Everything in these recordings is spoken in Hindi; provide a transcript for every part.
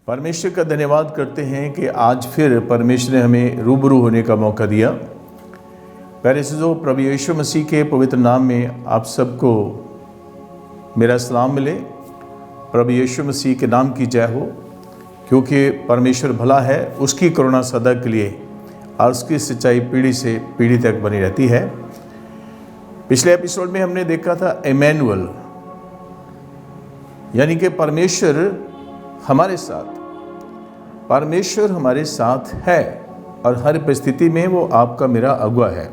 परमेश्वर का धन्यवाद करते हैं कि आज फिर परमेश्वर ने हमें रूबरू होने का मौका दिया। प्यारे अज़ीज़ों, प्रभु यीशु मसीह के पवित्र नाम में आप सबको मेरा सलाम मिले। प्रभु यीशु मसीह के नाम की जय हो, क्योंकि परमेश्वर भला है, उसकी करुणा सदा के लिए और उसकी सच्चाई पीढ़ी से पीढ़ी तक बनी रहती है। पिछले एपिसोड में हमने देखा था इमैनुअल, यानी कि परमेश्वर हमारे साथ है और हर परिस्थिति में वो आपका मेरा अगुआ है।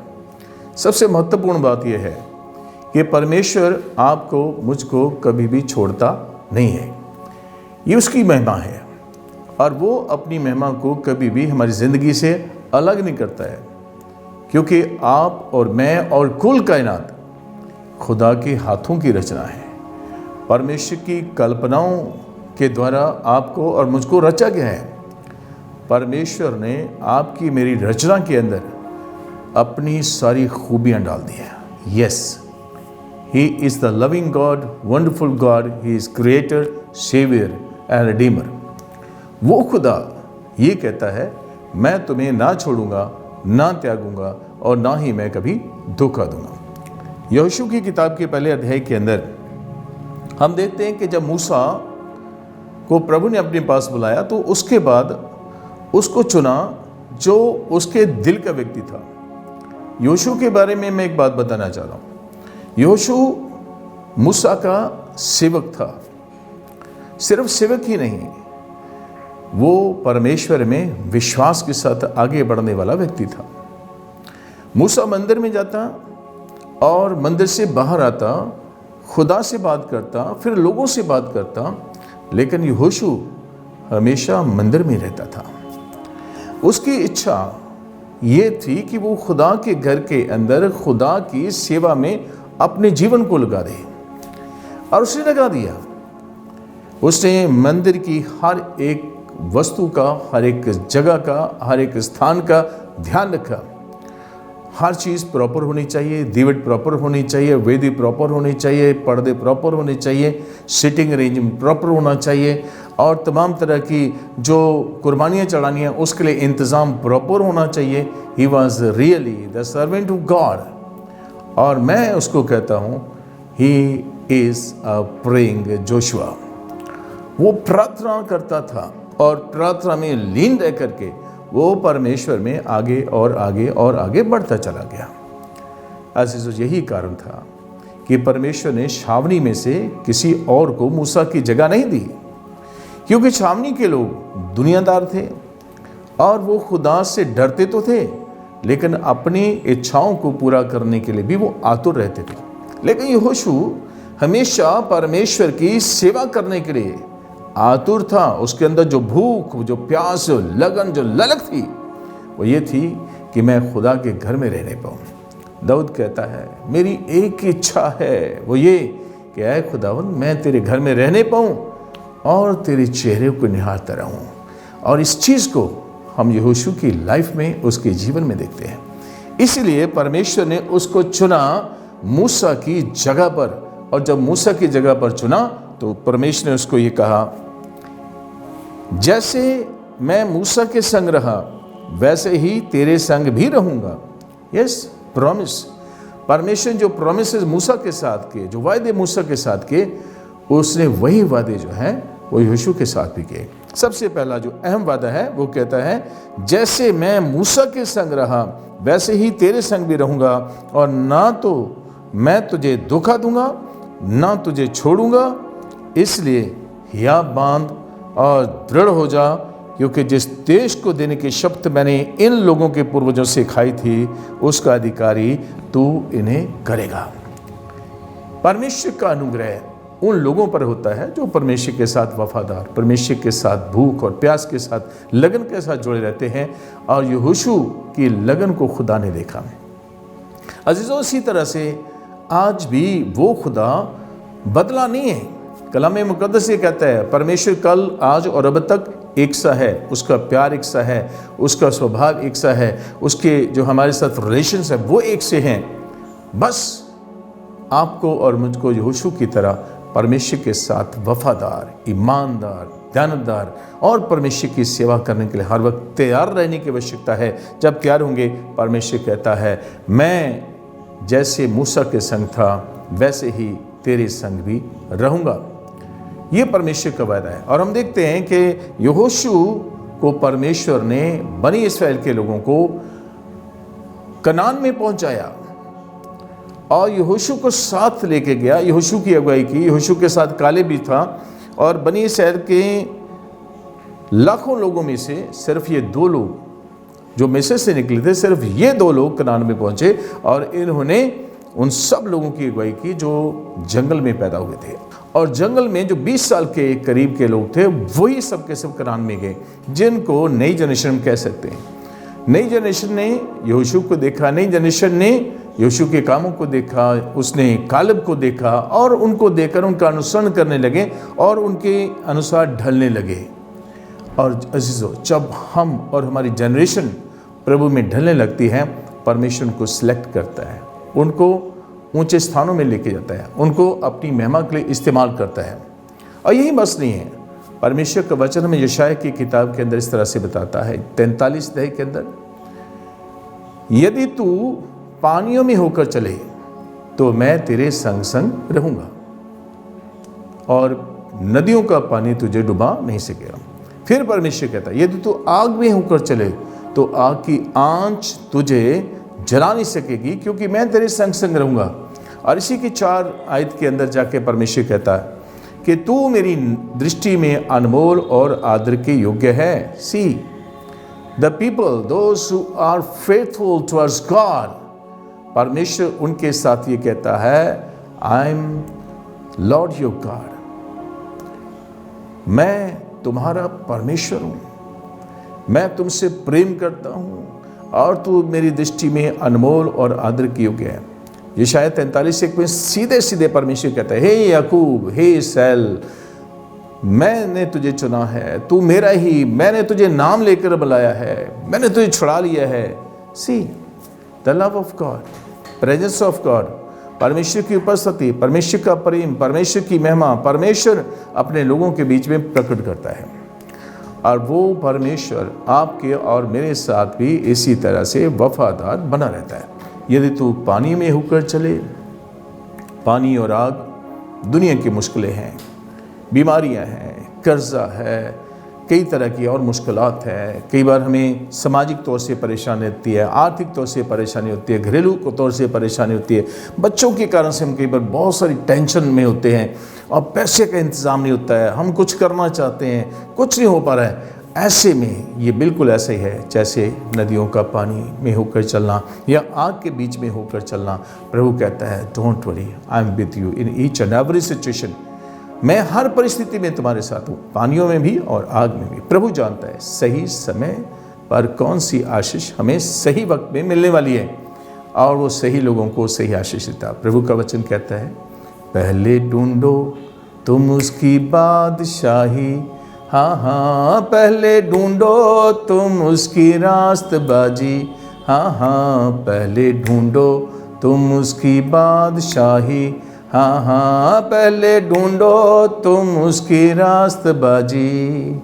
सबसे महत्वपूर्ण बात यह है कि परमेश्वर आपको मुझको कभी भी छोड़ता नहीं है। ये उसकी महिमा है और वो अपनी महिमा को कभी भी हमारी ज़िंदगी से अलग नहीं करता है, क्योंकि आप और मैं और कुल कायनात खुदा के हाथों की रचना है। परमेश्वर की कल्पनाओं के द्वारा आपको और मुझको रचा गया है। परमेश्वर ने आपकी मेरी रचना के अंदर अपनी सारी खूबियां डाल दी हैं। Yes, he is the loving God, wonderful God, he is creator, saviour and redeemer. वो खुदा ये कहता है, मैं तुम्हें ना छोड़ूंगा, ना त्यागूंगा और ना ही मैं कभी धोखा दूंगा। यहोशू की किताब के पहले अध्याय के अंदर हम देखते हैं कि जब मूसा को प्रभु ने अपने पास बुलाया तो उसके बाद उसको चुना जो उसके दिल का व्यक्ति था। यहोशू के बारे में मैं एक बात बताना चाह रहा हूँ। यहोशू मूसा का सेवक था। सिर्फ सेवक ही नहीं, वो परमेश्वर में विश्वास के साथ आगे बढ़ने वाला व्यक्ति था। मूसा मंदिर में जाता और मंदिर से बाहर आता, खुदा से बात करता, फिर लोगों से बात करता, लेकिन यहोशू हमेशा मंदिर में रहता था। उसकी इच्छा ये थी कि वो खुदा के घर के अंदर खुदा की सेवा में अपने जीवन को लगा दे, और उसने लगा दिया। उसने मंदिर की हर एक वस्तु का, हर एक जगह का, हर एक स्थान का ध्यान रखा। हर चीज़ प्रॉपर होनी चाहिए, दीवट प्रॉपर होनी चाहिए, वेदी प्रॉपर होनी चाहिए, पर्दे प्रॉपर होने चाहिए, सिटिंग अरेंजमेंट प्रॉपर होना चाहिए, और तमाम तरह की जो कुर्बानियाँ चढ़ानी हैं उसके लिए इंतज़ाम प्रॉपर होना चाहिए। He was really the servant of God. और मैं उसको कहता हूँ, he is a praying Joshua. वो प्रार्थना करता था और प्रार्थना में लीन रह करके वो परमेश्वर में आगे और आगे और आगे बढ़ता चला गया। अज़ीज़ों, यही कारण था कि परमेश्वर ने छावनी में से किसी और को मूसा की जगह नहीं दी, क्योंकि छावनी के लोग दुनियादार थे और वो खुदा से डरते तो थे, लेकिन अपनी इच्छाओं को पूरा करने के लिए भी वो आतुर रहते थे। लेकिन यहोशू हमेशा परमेश्वर की सेवा करने के लिए आतुर था। उसके अंदर जो भूख, जो प्यास, जो लगन, जो ललक थी, वो ये थी कि मैं खुदा के घर में रहने पाऊँ। दाऊद कहता है, मेरी एक इच्छा है, वो ये कि ऐ खुदावंद, मैं तेरे घर में रहने पाऊँ और तेरे चेहरे को निहारता रहूँ। और इस चीज़ को हम यहोशू की लाइफ में, उसके जीवन में देखते हैं। इसीलिए परमेश्वर ने उसको चुना मूसा की जगह पर, और जब मूसा की जगह पर चुना तो परमेश्वर ने उसको ये कहा, जैसे मैं मूसा के संग रहा वैसे ही तेरे संग भी रहूंगा। Yes, promise. परमेश्वर जो प्रोमिसेस मूसा के साथ किए, जो वायदे मूसा के साथ किए, उसने वही वादे जो हैं वो यहोशू के साथ भी किए। सबसे पहला जो अहम वादा है वो कहता है, जैसे मैं मूसा के संग रहा वैसे ही तेरे संग भी रहूंगा, और ना तो मैं तुझे धोखा दूंगा, ना तुझे छोड़ूंगा। इसलिए हिया बांध और दृढ़ हो जा, क्योंकि जिस देश को देने की शपथ मैंने इन लोगों के पूर्वजों से खाई थी, उसका अधिकारी तू इन्हें करेगा। परमेश्वर का अनुग्रह उन लोगों पर होता है जो परमेश्वर के साथ वफादार, परमेश्वर के साथ भूख और प्यास के साथ, लगन के साथ जुड़े रहते हैं। और यहोशू की लगन को खुदा ने देखा। अजीजों, इसी तरह से आज भी वो खुदा बदला नहीं है। कलाम मुकद्दस ये कहता है, परमेश्वर कल, आज और अब तक एक सा है। उसका प्यार एक सा है, उसका स्वभाव एक सा है, उसके जो हमारे साथ रिलेशंस है वो एक से हैं। बस आपको और मुझको यहोशू की तरह परमेश्वर के साथ वफादार, ईमानदार, ध्यानदार और परमेश्वर की सेवा करने के लिए हर वक्त तैयार रहने की आवश्यकता है। जब तैयार होंगे, परमेश्वर कहता है मैं जैसे मूसा के संग था वैसे ही तेरे संग भी रहूँगा। ये परमेश्वर का वायदा है। और हम देखते हैं कि यहोशू को परमेश्वर ने बनी इस्राएल के लोगों को कनान में पहुंचाया और यहोशू को साथ लेके गया। यहोशू की अगुवाई की। यहोशू के साथ कालेब भी था और बनी इस्राएल के लाखों लोगों में से सिर्फ ये 2 लोग जो मिस्र से निकले थे, सिर्फ ये 2 लोग कनान में पहुंचे और इन्होंने उन सब लोगों की अगुवाई की जो जंगल में पैदा हुए थे। और जंगल में जो 20 साल के करीब के लोग थे वही सब के सब कनान में गए, जिनको नई जनरेशन कह सकते हैं। नई जनरेशन ने यहोशू को देखा, नई जनरेशन ने यहोशू के कामों को देखा, उसने कालेब को देखा और उनको देखकर उनका अनुसरण करने लगे और उनके अनुसार ढलने लगे। और अजीजों, जब हम और हमारी जनरेशन प्रभु में ढलने लगती है, परमेश्वर उनको सिलेक्ट करता है, उनको ऊंचे स्थानों में लेके जाता है, उनको अपनी महिमा के लिए इस्तेमाल करता है। और यही बस नहीं है, परमेश्वर का वचन हमें यशायाह की किताब के अंदर इस तरह से बताता है 43 अध्याय के अंदर, यदि तू पानियों में होकर चले तो मैं तेरे संग संग रहूंगा और नदियों का पानी तुझे डुबा नहीं सकेगा। फिर परमेश्वर कहता है यदि तू आग में होकर चले तो आग की आंच तुझे जला नहीं सकेगी, क्योंकि मैं तेरे संग संग रहूंगा। और इसी की 4 आयत के अंदर जाके परमेश्वर कहता है कि तू मेरी दृष्टि में अनमोल और आदर के योग्य है। See the people those who are faithful towards God, परमेश्वर उनके साथ ये कहता है I am Lord your God, मैं तुम्हारा परमेश्वर हूं, मैं तुमसे प्रेम करता हूं और तू मेरी दृष्टि में अनमोल और आदर के योग्य है। यशायाह 43:1 में सीधे सीधे परमेश्वर कहता है, हे याकूब, हे इसराइल, मैंने तुझे चुना है, तू मेरा ही, मैंने तुझे नाम लेकर बुलाया है, मैंने तुझे छुड़ा लिया है। See the love of God, presence of God, परमेश्वर की उपस्थिति, परमेश्वर का प्रेम, परमेश्वर की महिमा, परमेश्वर अपने लोगों के बीच में प्रकट करता है। और वो परमेश्वर आपके और मेरे साथ भी इसी तरह से वफादार बना रहता है। यदि तू पानी में होकर चले, पानी और आग दुनिया की मुश्किलें हैं, बीमारियां हैं, कर्जा है, कई तरह की और मुश्किलात है। कई बार हमें सामाजिक तौर से परेशानी होती है, आर्थिक तौर से परेशानी होती है, घरेलू तौर से परेशानी होती है, बच्चों के कारण से हम कई बार बहुत सारी टेंशन में होते हैं और पैसे का इंतज़ाम नहीं होता है, हम कुछ करना चाहते हैं, कुछ नहीं हो पा रहा है। ऐसे में ये बिल्कुल ऐसे ही है जैसे नदियों का पानी में होकर चलना या आग के बीच में होकर चलना। प्रभु कहता है don't worry, I am with you in each and every situation, मैं हर परिस्थिति में तुम्हारे साथ हूँ, पानियों में भी और आग में भी। प्रभु जानता है सही समय पर कौन सी आशीष हमें सही वक्त में मिलने वाली है और वो सही लोगों को सही आशीष देता। प्रभु का वचन कहता है पहले ढूंढो तुम उसकी बादशाही, हाँ हाँ पहले ढूंढो तुम उसकी रास्तबाजी, हाँ हाँ पहले ढूंढो तुम उसकी बादशाही, हाँ हाँ पहले ढूंढो तुम उसकी रास्तबाजी।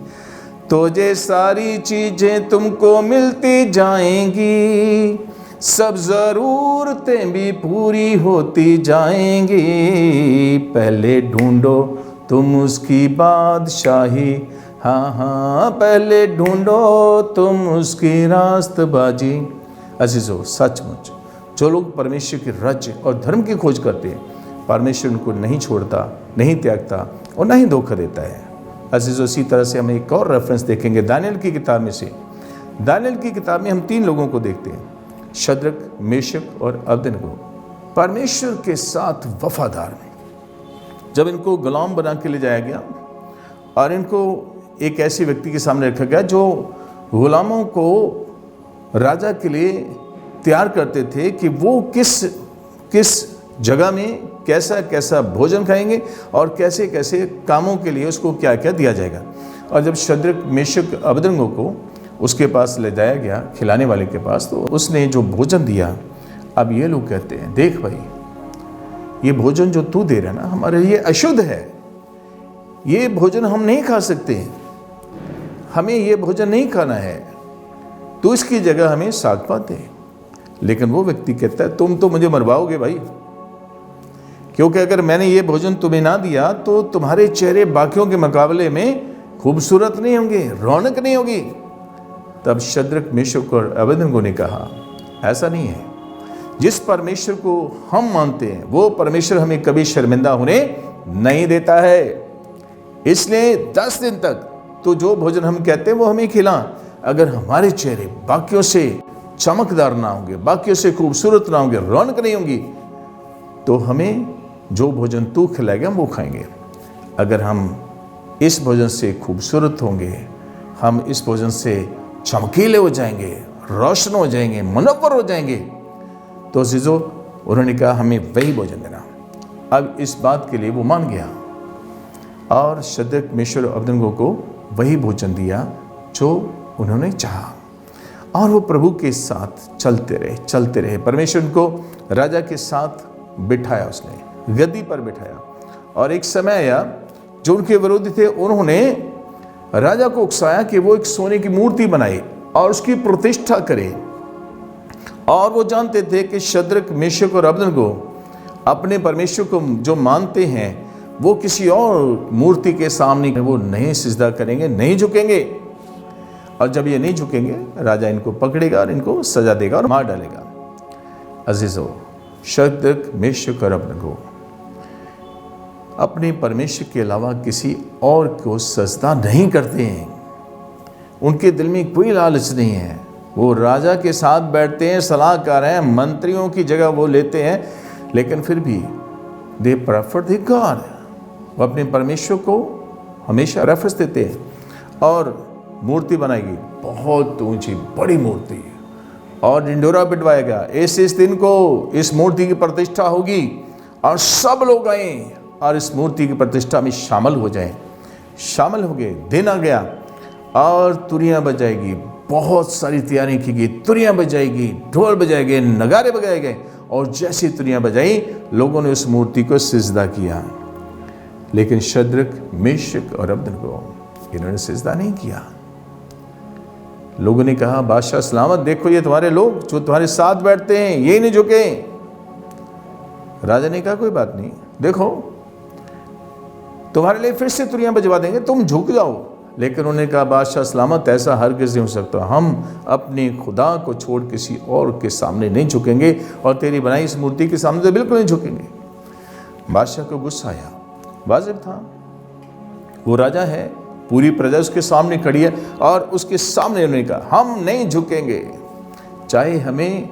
तो ये सारी चीज़ें तुमको मिलती जाएंगी, सब ज़रूरतें भी पूरी होती जाएंगी। पहले ढूंढो तुम उसकी बादशाही, हाँ हाँ पहले ढूंढो तुम उसकी रास्तबाजी। अजीजों, सचमुच जो लोग परमेश्वर के राज्य और धर्म की खोज करते हैं, परमेश्वर उनको नहीं छोड़ता, नहीं त्यागता और नहीं धोखा देता है। अजीजों, इसी तरह से हम एक और रेफरेंस देखेंगे दानियेल की किताब में से। दानियेल की किताब में हम 3 लोगों को देखते हैं, शद्रक, मेशक और अबेदनगो। परमेश्वर के साथ वफादार। जब इनको गुलाम बना के ले जाया गया और इनको एक ऐसे व्यक्ति के सामने रखा गया जो गुलामों को राजा के लिए तैयार करते थे कि वो किस जगह में कैसा कैसा भोजन खाएंगे और कैसे कैसे कामों के लिए उसको क्या क्या दिया जाएगा। और जब शद्रक, मेशक, अबेदनगो को उसके पास ले जाया गया, खिलाने वाले के पास, तो उसने जो भोजन दिया, अब ये लोग कहते हैं देख भाई, ये भोजन जो तू दे रहा है ना हमारे लिए अशुद्ध है, ये भोजन हम नहीं खा सकते, हमें ये भोजन नहीं खाना है, तो इसकी जगह हमें साग पात दे। लेकिन वो व्यक्ति कहता है तुम तो मुझे मरवाओगे भाई, क्योंकि अगर मैंने ये भोजन तुम्हें ना दिया तो तुम्हारे चेहरे बाकियों के मुकाबले में खूबसूरत नहीं होंगे, रौनक नहीं होगी। तब शद्रक, मेशक और अबेदनगो ने कहा ऐसा नहीं है, जिस परमेश्वर को हम मानते हैं वो परमेश्वर हमें कभी शर्मिंदा होने नहीं देता है। इसलिए 10 दिन तक तो जो भोजन हम कहते हैं वो हमें खिला। अगर हमारे चेहरे बाकियों से चमकदार ना होंगे, बाकियों से खूबसूरत ना होंगे, रौनक नहीं होंगी, तो हमें जो भोजन तू खिलाएगा हम वो खाएंगे। अगर हम इस भोजन से खूबसूरत होंगे, हम इस भोजन से चमकीले हो जाएंगे, रोशन हो जाएंगे, मुनव्वर हो जाएंगे, तो अज़ीज़ों उन्होंने कहा हमें वही भोजन देना। अब इस बात के लिए वो मान गया और शद्रक, मेशक और अबेदनगो को वही भोजन दिया जो उन्होंने चाहा। और वो प्रभु के साथ चलते रहे। परमेश्वर उनको राजा के साथ बिठाया, उसने गद्दी पर बिठाया। और एक समय आया जो उनके विरोधी थे, उन्होंने राजा को उकसाया कि वो एक सोने की मूर्ति बनाए और उसकी प्रतिष्ठा करे। और वो जानते थे कि शद्रक, मेशक और अबेदनगो अपने परमेश्वर को जो मानते हैं वो किसी और मूर्ति के सामने वो नहीं सिजदा करेंगे, नहीं झुकेंगे। और जब ये नहीं झुकेंगे, राजा इनको पकड़ेगा और इनको सजा देगा और मार डालेगा। अजीजों, शद्रक, मेशक और अबेदनगो अपने परमेश्वर के अलावा किसी और को सजदा नहीं करते हैं। उनके दिल में कोई लालच नहीं है। वो राजा के साथ बैठते हैं, सलाहकार हैं, मंत्रियों की जगह वो लेते हैं, लेकिन फिर भी दे प्रेफर द गॉड। वो अपने परमेश्वर को हमेशा रेफरेंस देते हैं। और मूर्ति बनाएगी, बहुत ऊंची बड़ी मूर्ति, और ढिंढोरा पिटवाएगा, इस दिन को इस मूर्ति की प्रतिष्ठा होगी और सब लोग आए और इस मूर्ति की प्रतिष्ठा में शामिल हो जाएं। शामिल हो गए, दिन आ गया और तुरियां बजाएगी, बहुत सारी तैयारी की गई, तुरियां बजाएगी, ढोल बजाएंगे, नगारे बजाए गए। और जैसी तुरियां बजाई, लोगों ने उस मूर्ति को सिजदा किया। लेकिन शद्रक, मेशक और अबेदनगो इन्होंने सिजदा नहीं किया। लोगों ने कहा बादशाह सलामत, देखो ये तुम्हारे लोग जो तुम्हारे साथ बैठते हैं ये नहीं झुके। राजा ने कहा कोई बात नहीं, देखो तुम्हारे लिए फिर से तुरियां बजवा देंगे, तुम झुक जाओ। लेकिन उन्होंने कहा बादशाह सलामत, ऐसा हरगिज़ नहीं हो सकता, हम अपने खुदा को छोड़ किसी और के सामने नहीं झुकेंगे और तेरी बनाई इस मूर्ति के सामने तो बिल्कुल नहीं झुकेंगे। बादशाह को गुस्सा आया, वाजिब था, वो राजा है, पूरी प्रजा उसके सामने खड़ी है और उसके सामने उन्होंने कहा हम नहीं झुकेंगे, चाहे हमें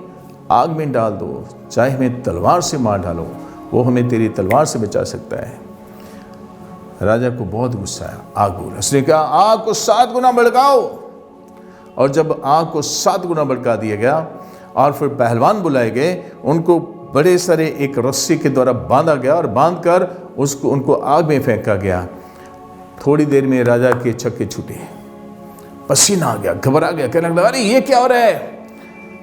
आग में डाल दो, चाहे हमें तलवार से मार डालो, वो हमें तेरी तलवार से बचा सकता है। राजा को बहुत गुस्सा आया, आग बोला। उसने कहा आग को 7 गुना भड़काओ। और जब आग को 7 गुना भड़का दिया गया और फिर पहलवान बुलाए गए, उनको बड़े सारे एक रस्सी के द्वारा बांधा गया और बांधकर उनको आग में फेंका गया। थोड़ी देर में राजा के चक्के छूटे, पसीना आ गया, घबरा गया, कहने लगा अरे ये क्या हो रहा है,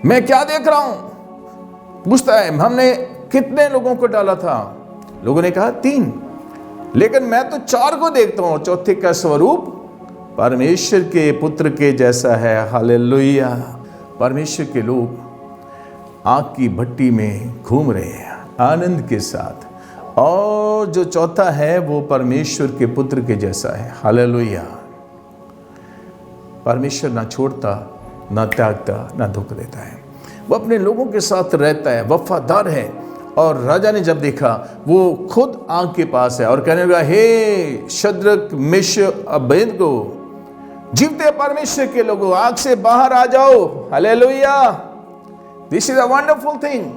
मैं क्या देख रहा हूं। पूछता है हमने कितने लोगों को डाला था? लोगों ने कहा 3, लेकिन मैं तो 4 को देखता हूं, चौथे का स्वरूप परमेश्वर के पुत्र के जैसा है। हालेलुया। परमेश्वर के लोग आग की भट्टी में घूम रहे हैं आनंद के साथ, और जो चौथा है वो परमेश्वर के पुत्र के जैसा है। हालेलुया। परमेश्वर ना छोड़ता, ना त्यागता, ना धोखा देता है, वो अपने लोगों के साथ रहता है, वफादार है। और राजा ने जब देखा वो खुद आग के पास है और कहने लगा हे शद्रक, मेशक, अबेदनगो, जीवते परमेश्वर के लोगों, आग से बाहर आ जाओ। Hallelujah. This is a wonderful thing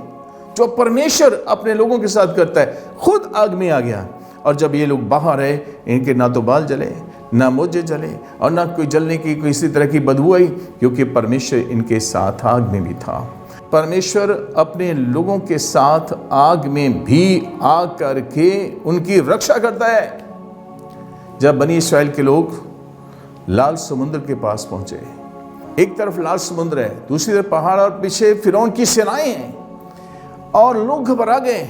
जो परमेश्वर अपने लोगों के साथ करता है। खुद आग में आ गया और जब ये लोग बाहर आए, इनके ना तो बाल जले, ना मोजे जले और ना कोई जलने की किसी तरह की बदबू आई, क्योंकि परमेश्वर इनके साथ आग में भी था। परमेश्वर अपने लोगों के साथ आग में भी आ करके उनकी रक्षा करता है। जब बनी इस्राएल के लोग लाल समुद्र के पास पहुंचे, एक तरफ लाल समुद्र है, दूसरी तरफ पहाड़ और पीछे फिरौन की सेनाएं हैं, और लोग घबरा गए,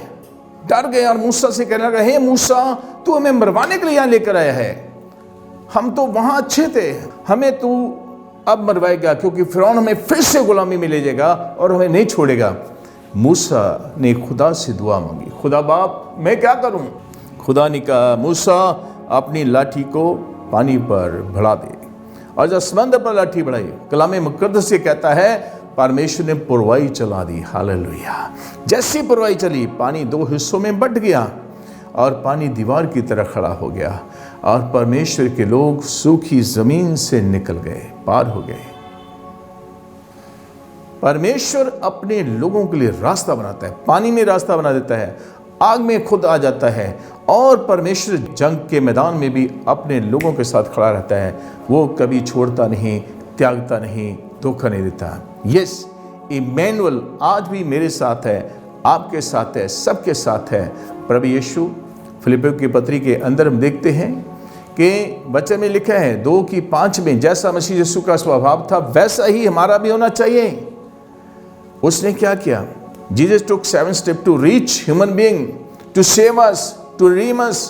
डर गए और मूसा से कहने लगा, हे मूसा, तू हमें मरवाने के लिए यहाँ लेकर आया है? हम तो वहां अच्छे थे, हमें तू अब मरवाएगा, क्योंकि फिरौन हमें फिर से गुलामी में ले जाएगा और हमें नहीं छोड़ेगा। मूसा ने खुदा से दुआ मांगी, खुदा बाप मैं क्या करूं? खुदा ने कहा, मूसा अपनी लाठी को पानी पर बढ़ा दे। और जब समंदर पर लाठी बढ़ाई, कलाम मुकद्दस से कहता है परमेश्वर ने पुरवाई चला दी। हालेलुया। जैसी पुरवाई चली, पानी 2 हिस्सों में बंट गया और पानी दीवार की तरह खड़ा हो गया और परमेश्वर के लोग सूखी जमीन से निकल गए, पार हो गए। परमेश्वर अपने लोगों के लिए रास्ता बनाता है, पानी में रास्ता बना देता है, आग में खुद आ जाता है और परमेश्वर जंग के मैदान में भी अपने लोगों के साथ खड़ा रहता है। वो कभी छोड़ता नहीं, त्यागता नहीं, धोखा नहीं देता। यस, इमैनुअल आज भी मेरे साथ है, आपके साथ है, सबके साथ है प्रभु यीशु। फिलिपियों की पत्री के अंदर हम देखते हैं कि वचन में लिखा है 2:5 में, जैसा मसीह यीशु का स्वभाव था वैसा ही हमारा भी होना चाहिए। उसने क्या किया? Jesus took 7 step to reach human being, to save us, to redeem us.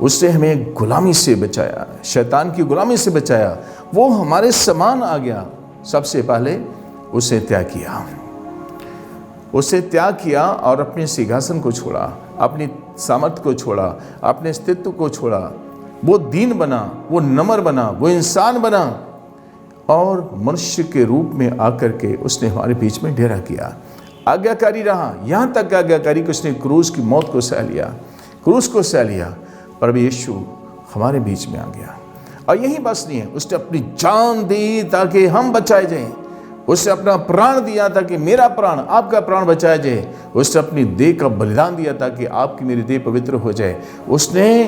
उसने हमें गुलामी से बचाया, शैतान की गुलामी से बचाया। वो हमारे समान आ गया। सबसे पहले उसे त्याग किया, उसे त्याग किया और अपने सिंहासन को छोड़ा, अपनी सामर्थ को छोड़ा, अपने अस्तित्व को छोड़ा। वो दीन बना, वो नम्र बना, वो इंसान बना और मनुष्य के रूप में आकर के उसने हमारे बीच में डेरा किया। आज्ञाकारी रहा, यहाँ तक आज्ञाकारी कि उसने क्रूस की मौत को सह लिया, क्रूस को सह लिया। प्रभु यीशु हमारे बीच में आ गया। और यही बस नहीं है, उसने अपनी जान दी ताकि हम बचाए जाएं। उसने अपना प्राण दिया ताकि मेरा प्राण, आपका प्राण बचाया जाए। उसने अपनी देह का बलिदान दिया ताकि आपकी मेरी देह पवित्र हो जाए। उसने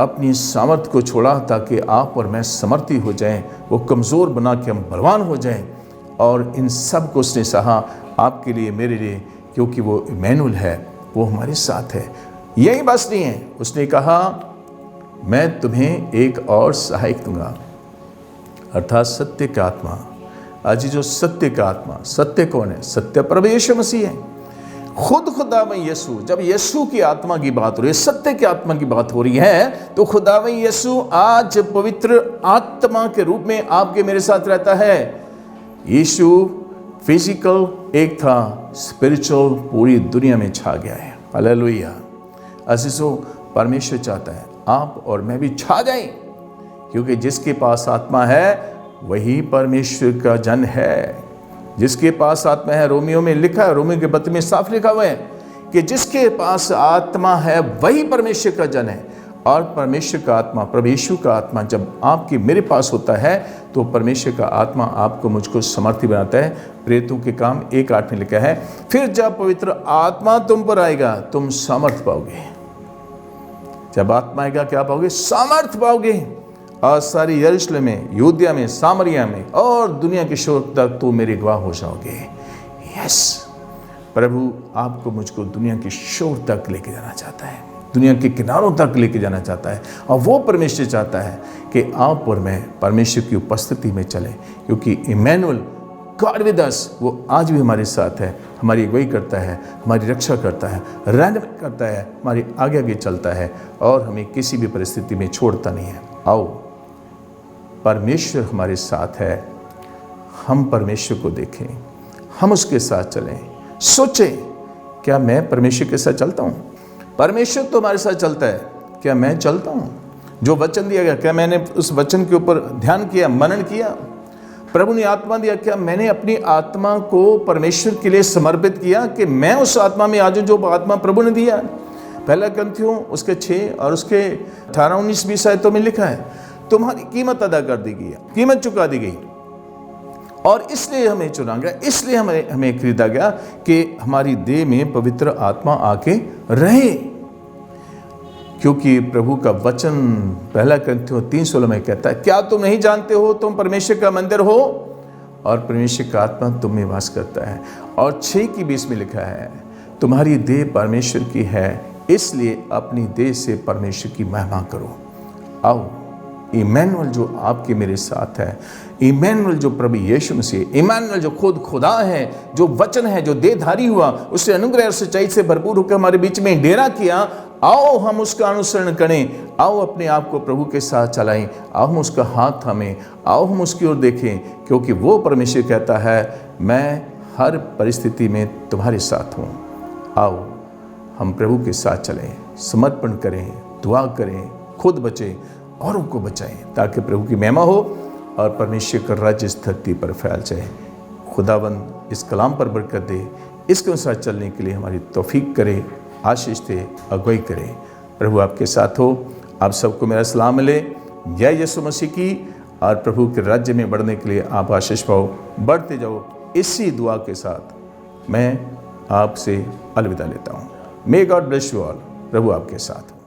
अपनी सामर्थ को छोड़ा ताकि आप और मैं समर्थी हो जाएं, वो कमज़ोर बना के हम बलवान हो जाएं। और इन सब को उसने सहा आपके लिए, मेरे लिए, क्योंकि वो इमैनुअल है, वो हमारे साथ है। यही बस नहीं है, उसने कहा मैं तुम्हें एक और सहायक दूंगा, अर्थात सत्य का आत्मा। आज जो सत्य का आत्मा, सत्य कौन है? सत्य प्रभु यीशु मसीह है, खुद खुदावंद यीशु। जब यीशु की आत्मा की बात हो रही है, सत्य की आत्मा की बात हो रही है, तो खुदावंद यीशु आज पवित्र आत्मा के रूप में आपके मेरे साथ रहता है। यीशु फिजिकल एक था, स्पिरिचुअल पूरी दुनिया में छा गया है। हालेलुया। अजीजों, परमेश्वर चाहता है आप और मैं भी छा जाएं, क्योंकि जिसके पास आत्मा है वही परमेश्वर का जन है। जिसके पास आत्मा है, रोमियो में लिखा है, रोमियो के पत्र में साफ लिखा हुआ है कि जिसके पास आत्मा है वही परमेश्वर का जन है। और परमेश्वर का आत्मा, प्रभु यीशु का आत्मा जब आपके मेरे पास होता है तो परमेश्वर का आत्मा आपको मुझको समर्थी बनाता है। प्रेरितों के काम 1:8 में लिखा है, फिर जब पवित्र आत्मा तुम पर आएगा तुम सामर्थ पाओगे। जब आत्मा आएगा क्या पाओगे? सामर्थ पाओगे। और सारी यरूशलेम में, यहूदिया में, सामरिया में और दुनिया के शोर तक तो मेरे गवाह हो जाओगे। यस, प्रभु आपको मुझको दुनिया के शोर तक लेके जाना चाहता है, दुनिया के किनारों तक लेके जाना चाहता है। और वो परमेश्वर चाहता है कि आप और मैं परमेश्वर की उपस्थिति में चलें, क्योंकि इमैनुअल गॉड विद अस, वो आज भी हमारे साथ है, हमारी अगुवाई करता है, हमारी रक्षा करता है, रहनुमाई करता है, हमारे आगे आगे चलता है और हमें किसी भी परिस्थिति में छोड़ता नहीं है। आओ, परमेश्वर हमारे साथ है, हम परमेश्वर को देखें, हम उसके साथ चलें। सोचें, क्या मैं परमेश्वर के साथ चलता हूँ? परमेश्वर तो हमारे साथ चलता है, क्या मैं चलता हूँ? जो वचन दिया गया, क्या मैंने उस वचन के ऊपर ध्यान किया, मनन किया? प्रभु ने आत्मा दिया, क्या मैंने अपनी आत्मा को परमेश्वर के लिए समर्पित किया कि मैं उस आत्मा में आ जाऊं जो आत्मा प्रभु ने दिया? पहला ग्रंथियों उसके 6 और उसके 18, 19, 20 आयतों में लिखा है, तुम्हारी कीमत अदा कर दी गई, कीमत चुका दी गई और इसलिए हमें चुना गया, इसलिए हमें खरीदा गया कि हमारी देह में पवित्र आत्मा आके रहे। क्योंकि प्रभु का वचन पहला ग्रंथियों 3:16 में कहता है, क्या तुम नहीं जानते हो तुम परमेश्वर का मंदिर हो और परमेश्वर का आत्मा तुम में वास करता है। और 6:20 में लिखा है, तुम्हारी देह परमेश्वर की है, इसलिए अपनी देह से परमेश्वर की महिमा करो। आओ इमैनुअल जो आपके मेरे साथ है, इमैनुअल जो प्रभु यीशु मसीह, इमैनुअल जो खुद खुदा है, जो वचन है, जो देहधारी हुआ, उससे अनुग्रह और सच्चाई से भरपूर होकर हमारे बीच में डेरा किया। आओ हम उसका अनुसरण करें, आओ अपने आप को प्रभु के साथ चलाएं, आओ हम उसका हाथ थामें, आओ हम उसकी ओर देखें, क्योंकि वो परमेश्वर कहता है मैं हर परिस्थिति में तुम्हारे साथ हूँ। आओ हम प्रभु के साथ चलें, समर्पण करें, दुआ करें, खुद बचें, औरों को बचाएं, ताकि प्रभु की महिमा हो और परमेश्वर का राज्य इस धरती पर फैल जाए। खुदावंद इस कलाम पर बरकत दे, इसके अनुसार चलने के लिए हमारी तौफीक करे, आशीष दे, अगुवाई करे। प्रभु आपके साथ हो। आप सबको मेरा सलाम मिले। जय यीशु मसीह की। और प्रभु के राज्य में बढ़ने के लिए आप आशीष पाओ, बढ़ते जाओ। इसी दुआ के साथ मैं आपसे अलविदा लेता हूँ। May God bless you all. प्रभु आपके साथ।